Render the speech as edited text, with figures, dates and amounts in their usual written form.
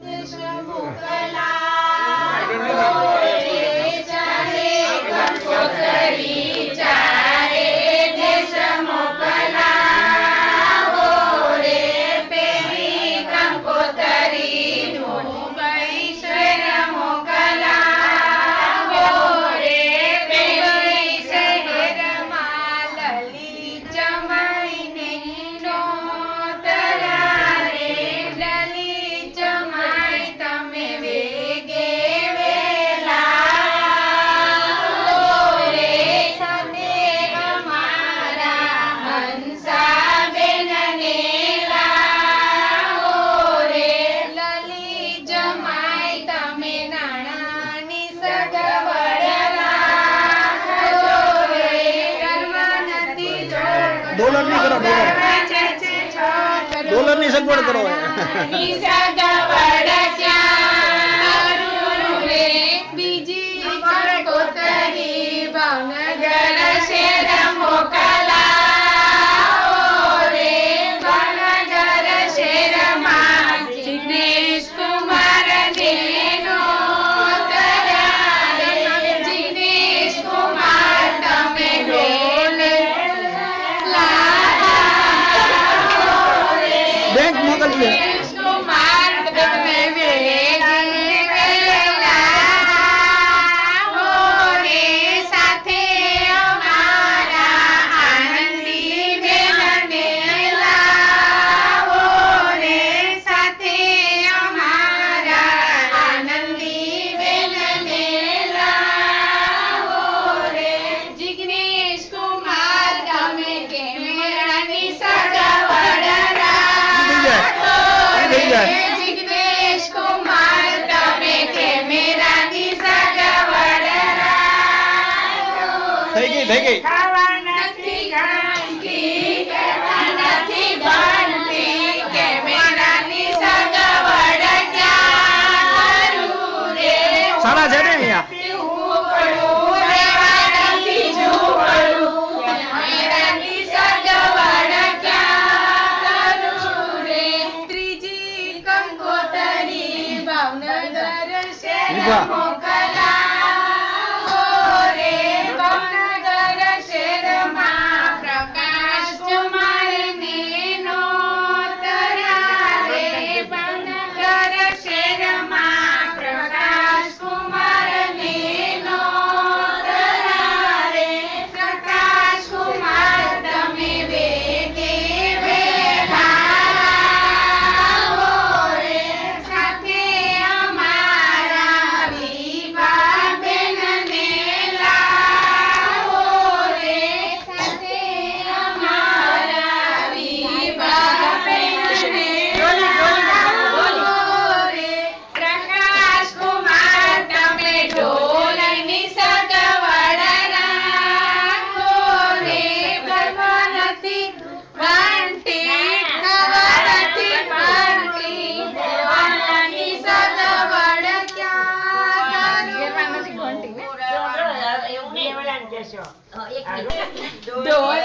dollar ની સગવડ કરો બીજી કંકોતરી ભાવનગર શેર મોકલાવો રે ભાવનગર શેરમાં જિગ્નેશ કુમાર દેનો જિગ્નેશ કુમાર તમે ઢોલ બેંક મોકલજો કુમાર તમે સાથે અમારા આનંદી બેનને લાવો રે સાથે અમારા આનંદી બેનને લાવો રે જિગ્નેશ કુમાર તમે કેમેરાની સગવડ જિગ્નેશ કુમાર તમે કેમેરાની સગવડ થઈ ગઈ ખાવા નથી ગણતી કહેવા નથી બનતી કેમેરાની સગવડ ક્યાં કરું રે સાડા છે ને અહીંયા પડું રેવા નથી જોડું કેમેરાની સગવડ ક્યાં કરું રે ત્રીજી કંકોતરી ભાવનગર શેર મોકલાવો રે ભાવનગર શેરમાં પ્રકાશ કુમાર નેનો તરારે ભાવનગર શેરમાં પ્રકાશ કુમાર નેનો તરારે પ્રકાશ કુમાર તમે વેગે વેલાવો રે સાથે અમારા વિભા બેનને લાવો રે સાથે અમારા વિભા બેનને લાવો રે પ્રકાશ કુમાર તમે ઢોલની સગવડ રાખો રે ભરવા નથી ઘંટી ખબર નથી પડતી ઢોલની સગવડ ક્યાં કરું ઢોલ